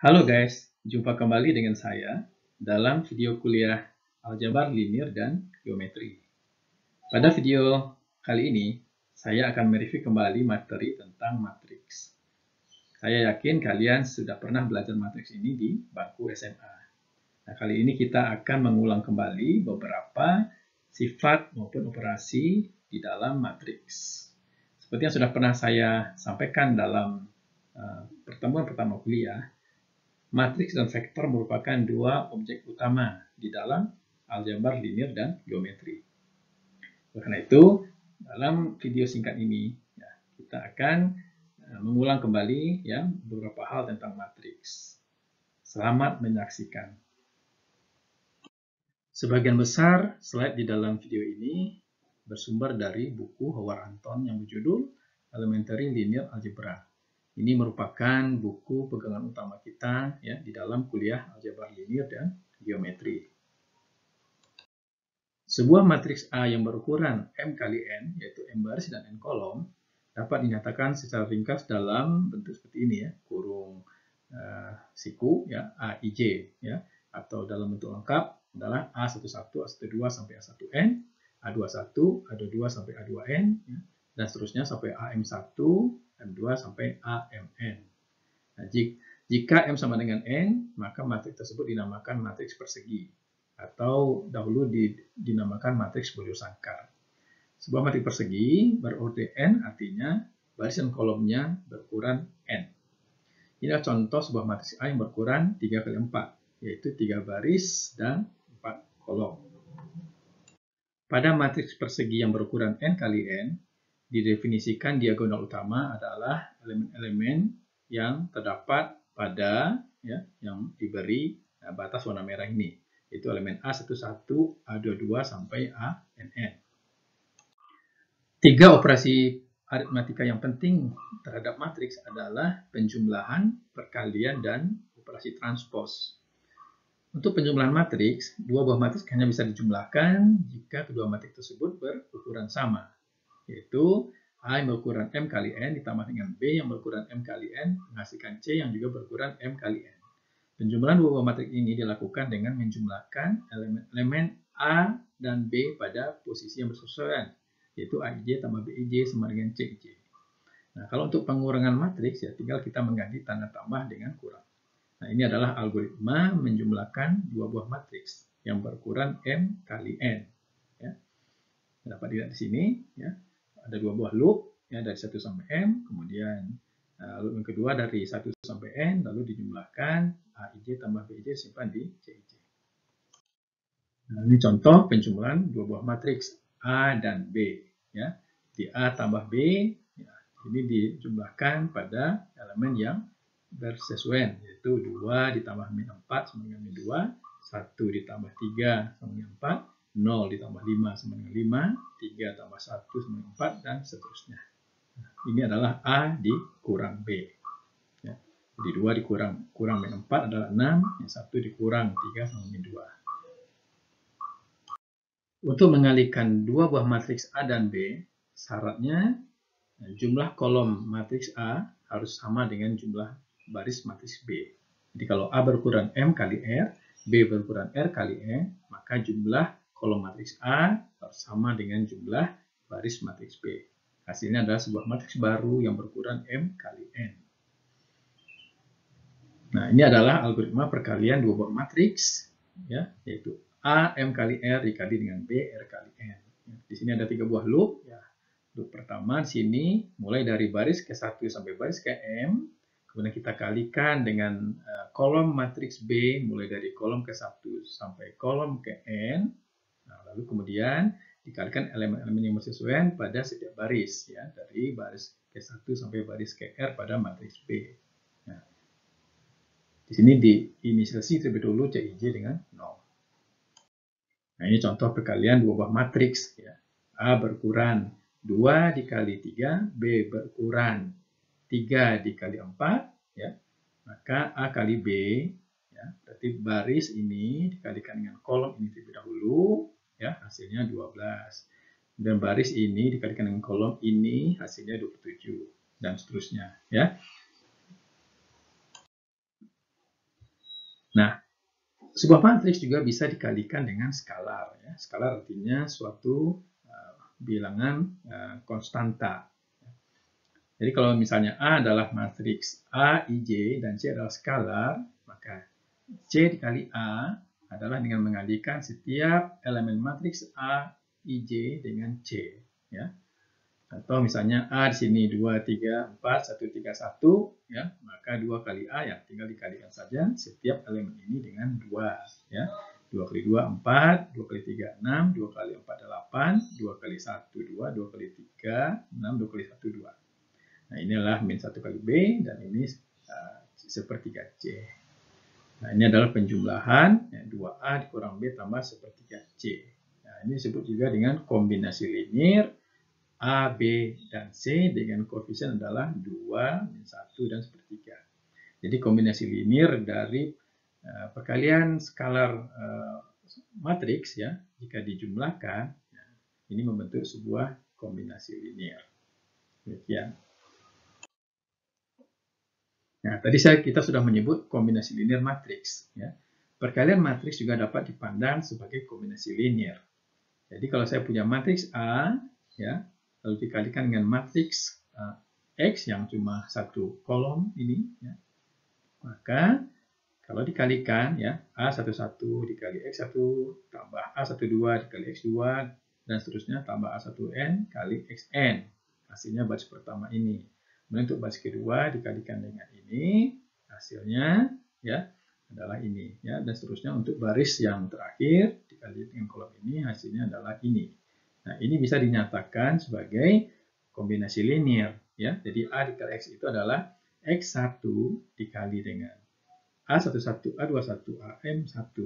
Halo guys, jumpa kembali dengan saya dalam video kuliah aljabar linear dan geometri. Pada video kali ini, saya akan mereview kembali materi tentang matriks. Saya yakin kalian sudah pernah belajar matriks ini di bangku SMA. Nah, kali ini kita akan mengulang kembali beberapa sifat maupun operasi di dalam matriks. Seperti yang sudah pernah saya sampaikan dalam pertemuan pertama kuliah, matriks dan vektor merupakan dua objek utama di dalam aljabar linear dan geometri. Karena itu, dalam video singkat ini, kita akan mengulang kembali beberapa hal tentang matriks. Selamat menyaksikan. Sebagian besar slide di dalam video ini bersumber dari buku Howard Anton yang berjudul Elementary Linear Algebra. Ini merupakan buku pegangan utama kita di dalam kuliah aljabar linear dan geometri. Sebuah matriks A yang berukuran M kali N, yaitu M baris dan N kolom, dapat dinyatakan secara ringkas dalam bentuk seperti ini, kurung siku, AIJ, atau dalam bentuk lengkap adalah A11, A12 sampai A1N, A21, A22 sampai A2N, dan seterusnya sampai AM1, M2 sampai AMN. Nah, jika M sama dengan N, maka matriks tersebut dinamakan matriks persegi atau dahulu dinamakan matriks Bolyosakar. Sebuah matriks persegi berordre N artinya baris dan kolomnya berukuran N. Inilah contoh sebuah matriks A yang berukuran 3 kali 4, yaitu 3 baris dan 4 kolom. Pada matriks persegi yang berukuran N kali N, didefinisikan diagonal utama adalah elemen-elemen yang terdapat pada yang diberi batas warna merah ini, yaitu elemen A11, A22 sampai ANN. Tiga operasi aritmatika yang penting terhadap matriks adalah penjumlahan, perkalian, dan operasi transpos. Untuk penjumlahan matriks, dua buah matriks hanya bisa dijumlahkan jika kedua matriks tersebut berukuran sama, yaitu A yang berukuran M kali N ditambah dengan B yang berukuran M kali N menghasilkan C yang juga berukuran M kali N. Penjumlahan dua buah matriks ini dilakukan dengan menjumlahkan elemen A dan B pada posisi yang bersesuaian, yaitu AIJ tambah BIJ sama dengan CIJ. Nah, kalau untuk pengurangan matriks, tinggal kita mengganti tanda tambah dengan kurang. Nah, ini adalah algoritma menjumlahkan dua buah matriks yang berukuran M kali N. Dapat dilihat di sini, ada dua buah loop dari 1 sampai M, kemudian loop yang kedua dari 1 sampai N, lalu dijumlahkan AIJ tambah BIJ simpan di CIJ. Nah, ini contoh penjumlahan dua buah matriks A dan B. Di A tambah B, ini dijumlahkan pada elemen yang bersesuaian, yaitu 2 ditambah min 4 sama dengan min 2, 1 ditambah 3 sama dengan 4, 0 ditambah 5 sama dengan 5, 3 tambah 1 sama dengan 4, dan seterusnya. Nah, ini adalah A dikurang B. Jadi 2 dikurang min 4 adalah 6, yang 1 dikurang 3 sama min 2. Untuk mengalihkan dua buah matriks A dan B, syaratnya jumlah kolom matriks A harus sama dengan jumlah baris matriks B. Jadi kalau A berukuran M kali R, B berukuran R kali N, maka jumlah kolom matriks A harus sama dengan jumlah baris matriks B. Hasilnya adalah sebuah matriks baru yang berukuran M kali N. Nah, ini adalah algoritma perkalian dua buah matriks, yaitu A M kali R dikali dengan B R kali N. Di sini ada 3 buah loop. Loop pertama di sini mulai dari baris ke-1 sampai baris ke M, kemudian kita kalikan dengan kolom matriks B mulai dari kolom ke-1 sampai kolom ke N. Nah, lalu kemudian dikalikan elemen-elemen yang bersesuaian pada setiap baris, dari baris ke-1 sampai baris ke R pada matriks B. Nah, di sini diinisialisasi terlebih dahulu CIJ dengan 0. Nah, ini contoh perkalian dua buah matriks. A berukuran 2 dikali 3, B berukuran 3 dikali 4, maka A kali B, berarti baris ini dikalikan dengan kolom ini terlebih dahulu, hasilnya 12. Dan baris ini dikalikan dengan kolom ini, hasilnya 27, dan seterusnya. Nah, sebuah matriks juga bisa dikalikan dengan skalar. Ya. Skalar artinya suatu bilangan konstanta. Jadi kalau misalnya A adalah matriks A, IJ, dan C adalah skalar, maka C dikali A adalah dengan mengalikan setiap elemen matriks A, IJ dengan C. Ya. Atau misalnya A di sini 2, 3, 4, 1, 3, 1, ya, maka 2 kali A ya tinggal dikalikan saja setiap elemen ini dengan 2. Ya. 2 kali 2, 4, 2 kali 3, 6, 2 kali 4, 8, 2 kali 1, 2, 2 kali 3, 6, 2 kali 1, 2. Nah, inilah min 1 kali B, dan ini sepertiga C. Nah, ini adalah penjumlahan ya, 2A dikurang B tambah sepertiga C. Nah, ini disebut juga dengan kombinasi linear A, B, dan C dengan koefisien adalah 2, min 1, dan sepertiga. Jadi kombinasi linear dari perkalian skalar matriks ya, jika dijumlahkan, ini membentuk sebuah kombinasi linear. Demikian. Nah, tadi kita sudah menyebut kombinasi linear matriks. Ya. Perkalian matriks juga dapat dipandang sebagai kombinasi linear. Jadi kalau saya punya matriks A, ya, lalu dikalikan dengan matriks X yang cuma satu kolom ini, ya, maka kalau dikalikan ya A11 dikali X1 tambah A12 dikali X2 dan seterusnya tambah A1N kali Xn. Hasilnya baris pertama ini. Kemudian untuk baris kedua dikalikan dengan ini, hasilnya ya adalah ini ya, dan seterusnya untuk baris yang terakhir dikali dengan kolom ini, hasilnya adalah ini. Nah, ini bisa dinyatakan sebagai kombinasi linear ya. Jadi A dikali X itu adalah X1 dikali dengan A11, A21, AM1,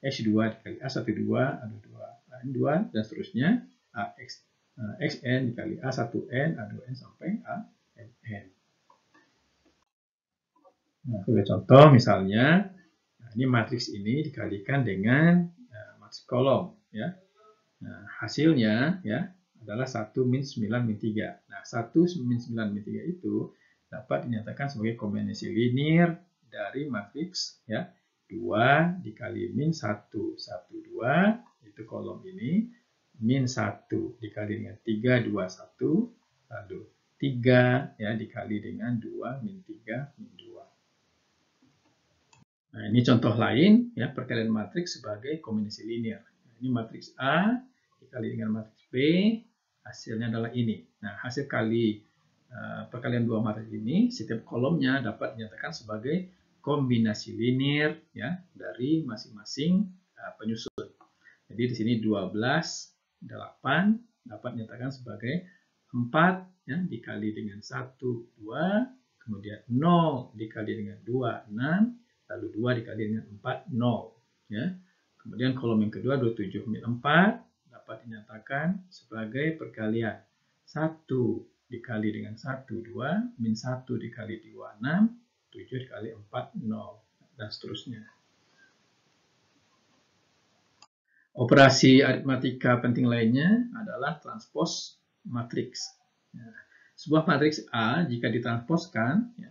X2 dikali A12, A22, AM2, dan seterusnya Xn dikali A1N, A2N sampai AN. Nah, sebagai contoh misalnya, nah, ini matriks ini dikalikan dengan matriks kolom. Ya. Nah, hasilnya ya adalah 1 min 9 min 3. Nah, 1 min 9 min 3 itu dapat dinyatakan sebagai kombinasi linear dari matriks ya 2 dikali min 1, 1, 2, itu kolom ini, min 1 dikali dengan 3, 2, 1, lalu 3 ya dikali dengan 2, min 3, min 2. Nah, ini contoh lain ya perkalian matriks sebagai kombinasi linear. Nah, ini matriks A dikali dengan matriks B, hasilnya adalah ini. Nah, hasil kali perkalian dua matriks ini, setiap kolomnya dapat dinyatakan sebagai kombinasi linear ya dari masing-masing penyusun. Jadi di sini 12, 8 dapat dinyatakan sebagai 4 ya dikali dengan 1, 2, kemudian 0 dikali dengan 2, 6, lalu 2 dikali dengan 4, 0. Ya. Kemudian kolom yang kedua, 27 min 4, dapat dinyatakan sebagai perkalian 1 dikali dengan 1, 2, min 1 dikali 2, 6, 7 dikali 4, 0, dan seterusnya. Operasi aritmatika penting lainnya adalah transpos matriks. Ya. Sebuah matriks A jika ditransposkan, ya,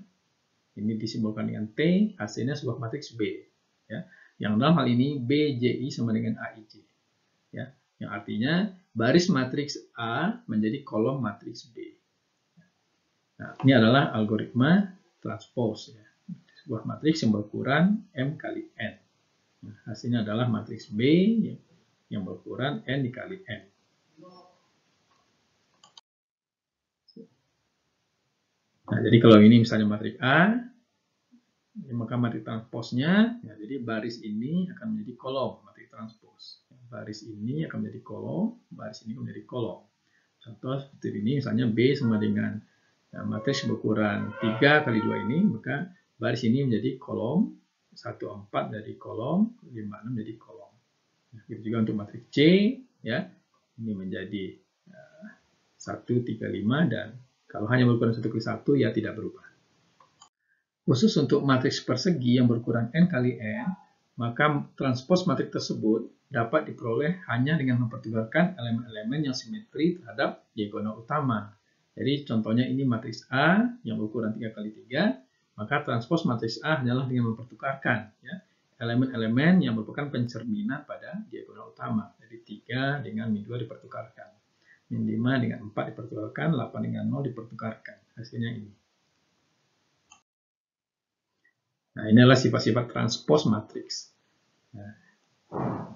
ini disimbolkan dengan T, hasilnya sebuah matriks B. Ya. Yang dalam hal ini BJI sama dengan AIJ. Ya. Yang artinya baris matriks A menjadi kolom matriks B. Nah, ini adalah algoritma transpose. Ya. Sebuah matriks yang berukuran M kali N. Nah, hasilnya adalah matriks B yang berukuran N dikali N. Nah, jadi kalau ini misalnya matriks A, maka matriks transposnya, ya, jadi baris ini akan menjadi kolom matriks transpos. Baris ini akan menjadi kolom, baris ini akan menjadi kolom. Contoh seperti ini, misalnya B sama dengan matriks berukuran 3 kali 2 ini, maka baris ini menjadi kolom, 1, 4 dari kolom, 5, 6 menjadi kolom. Nah, gitu juga untuk matriks C, ya, ini menjadi 1, 3, 5, dan kalau hanya berukuran 1 kali 1, ya tidak berubah. Khusus untuk matriks persegi yang berukuran N kali N, maka transpos matriks tersebut dapat diperoleh hanya dengan mempertukarkan elemen-elemen yang simetri terhadap diagonal utama. Jadi contohnya ini matriks A yang berukuran 3 kali 3, maka transpos matriks A hanyalah dengan mempertukarkan ya, elemen-elemen yang merupakan pencerminan pada diagonal utama. Jadi 3 dengan min 2 dipertukarkan. Min 5 dengan 4 dipertukarkan, 8 dengan 0 dipertukarkan. Hasilnya ini. Nah, ini adalah sifat-sifat transpos matriks. Nah,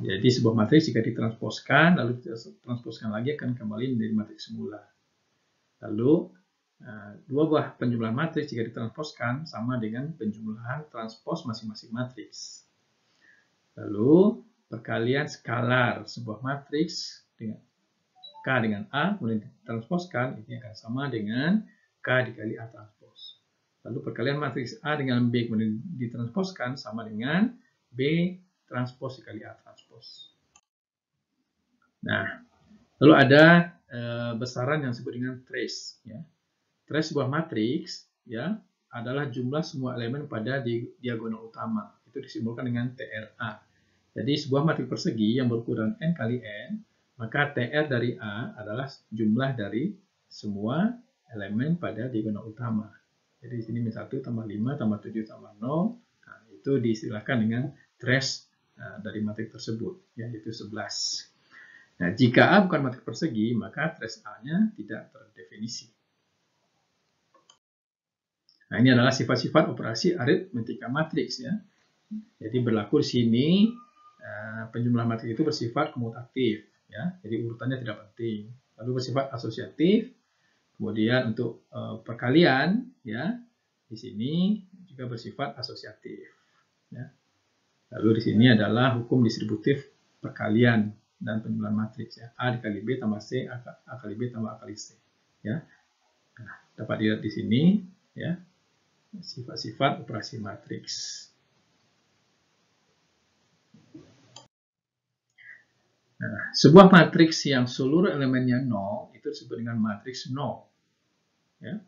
jadi sebuah matriks jika ditransposkan, lalu ditransposkan lagi akan kembali menjadi matriks semula. Lalu, dua buah penjumlahan matriks jika ditransposkan sama dengan penjumlahan transpos masing-masing matriks. Lalu, perkalian skalar sebuah matriks dengan K dengan A, kemudian ditransposkan, ini akan sama dengan K dikali A transpos. Lalu perkalian matriks A dengan B kemudian ditransposkan sama dengan B transpos dikali A transpos. Nah, lalu ada besaran yang disebut dengan trace. Ya. Trace sebuah matriks ya adalah jumlah semua elemen pada diagonal utama. Itu disimbolkan dengan TRA. Jadi sebuah matriks persegi yang berukuran n kali n, maka TR dari A adalah jumlah dari semua elemen pada diagonal utama. Jadi di sini min 1 tambah 5 tambah 7 tambah 0, nah, itu diistilahkan dengan trace dari matriks tersebut, yaitu 11. Nah, jika A bukan matriks persegi, maka trace A-nya tidak terdefinisi. Nah, ini adalah sifat-sifat operasi aritmetika matriks ya. Jadi berlaku di sini penjumlahan matriks itu bersifat komutatif ya. Jadi urutannya tidak penting. Lalu bersifat asosiatif. Kemudian untuk perkalian ya di sini juga bersifat asosiatif. Ya. Lalu di sini adalah hukum distributif perkalian dan penjumlahan matriks ya. A dikali B tambah C, A kali B tambah A kali C. Ya. Nah, dapat dilihat di sini ya sifat-sifat operasi matriks. Nah, sebuah matriks yang seluruh elemennya 0 itu disebut dengan matriks 0. Ya.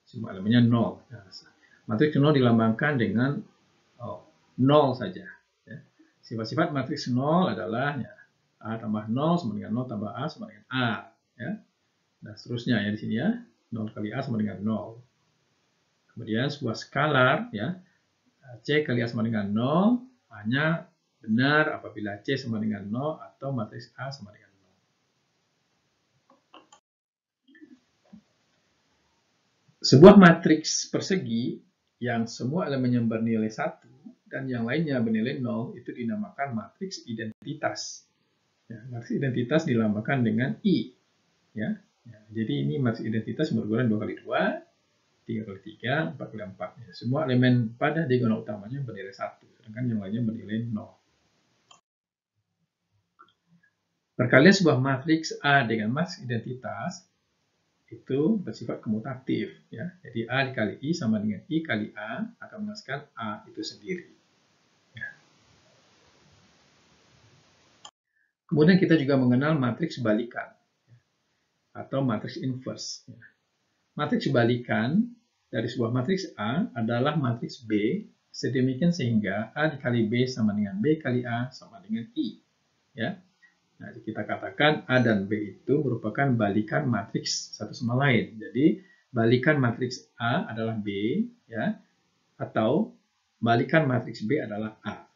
Semua elemennya 0. Nah, matriks 0 dilambangkan dengan 0 saja. Ya. Sifat-sifat matriks 0 adalah ya, A tambah 0 sama dengan 0 tambah A sama dengan A. Ya. Nah, seterusnya ya di sini ya. 0 kali A sama dengan 0. Kemudian sebuah skalar ya. C kali A sama dengan 0 hanya benar apabila C sama dengan 0 atau matriks A sama dengan 0. Sebuah matriks persegi yang semua elemennya bernilai 1 dan yang lainnya bernilai 0 itu dinamakan matriks identitas. Ya, matriks identitas dilambangkan dengan I. Ya. Ya, jadi ini matriks identitas berukuran 2 kali 2, 3 kali 3, 4 kali 4. Ya, semua elemen pada diagonal utamanya bernilai 1, sedangkan yang lainnya bernilai 0. Perkalian sebuah matriks A dengan matriks identitas itu bersifat komutatif. Ya. Jadi A dikali I sama dengan I kali A akan menghasilkan A itu sendiri. Ya. Kemudian kita juga mengenal matriks balikan atau matriks inverse. Ya. Matriks balikan dari sebuah matriks A adalah matriks B sedemikian sehingga A dikali B sama dengan B kali A sama dengan I. Ya. Nah, kita katakan A dan B itu merupakan balikan matriks satu sama lain. Jadi, balikan matriks A adalah B, ya, atau balikan matriks B adalah A.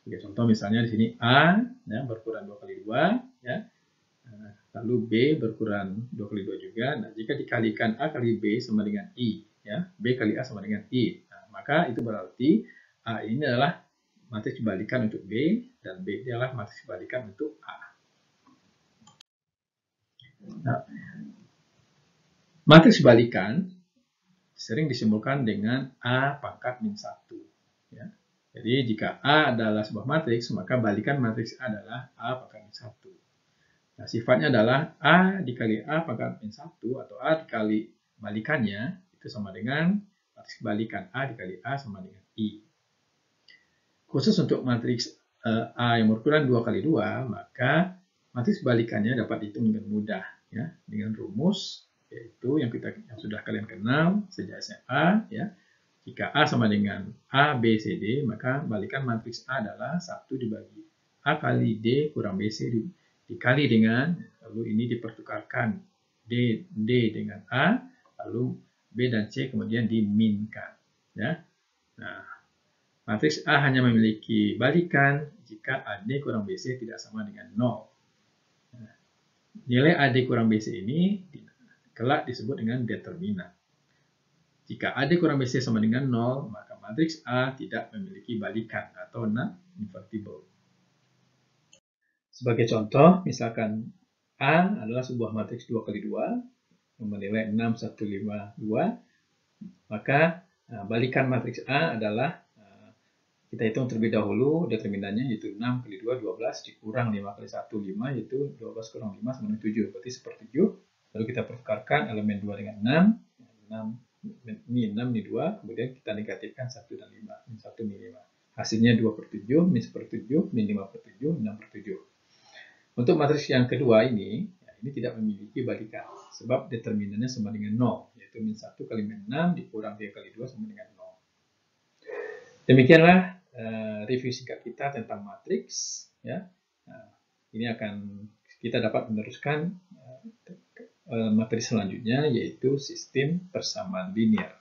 Sebagai contoh misalnya di sini A ya, berukuran 2 kali 2, ya. Lalu B berukuran 2 kali 2 juga. Nah, jika dikalikan A kali B sama dengan I, ya, B kali A sama dengan I. Nah, maka itu berarti A ini adalah matriks balikan untuk B dan B adalah matriks balikan untuk A. Nah, matriks balikan sering disimbolkan dengan A pangkat min 1. Ya. Jadi jika A adalah sebuah matriks, maka balikan matriks A adalah A pangkat min 1. Nah, sifatnya adalah A dikali A pangkat min 1 atau A dikali balikannya itu sama dengan matriks balikan A dikali A sama dengan I. Khusus untuk matriks A yang berukuran 2 kali 2, maka matriks balikannya dapat dihitung dengan mudah ya, dengan rumus yaitu yang sudah kalian kenal sejak SMA ya. Jika A sama dengan A, B, C, D, maka balikan matriks A adalah 1 dibagi A kali D kurang BC dikali dengan, lalu ini dipertukarkan D dengan A, lalu B dan C kemudian diminkan. Ya. Nah, Matriks A hanya memiliki balikan jika AD kurang BC tidak sama dengan 0. Nilai AD kurang BC ini kelak disebut dengan determinan. Jika AD kurang BC sama dengan 0, maka matriks A tidak memiliki balikan atau non-invertible. Sebagai contoh, misalkan A adalah sebuah matriks 2x2 yang bernilai 6, 1, 5, 2, maka balikan matriks A adalah, kita hitung terlebih dahulu determinannya, yaitu 6 kali 2, 12, dikurang 5 kali 1, 5, yaitu 12 kurang 5 sama dengan 7, berarti 1/7. Lalu kita pertukarkan elemen 2 dengan 6, ini 6, ini 2, kemudian kita negatifkan 1 dan 5, min 1, min 5. Hasilnya 2/7, min 1/7, min 5/7, 6/7. Untuk matriks yang kedua ini tidak memiliki balikan, sebab determinannya sama dengan 0, yaitu min 1 kali min 6 dikurang 3 kali 2 sama dengan 0. Demikianlah review singkat kita tentang matriks. Ya. Ini akan kita dapat meneruskan materi selanjutnya, yaitu sistem persamaan linear.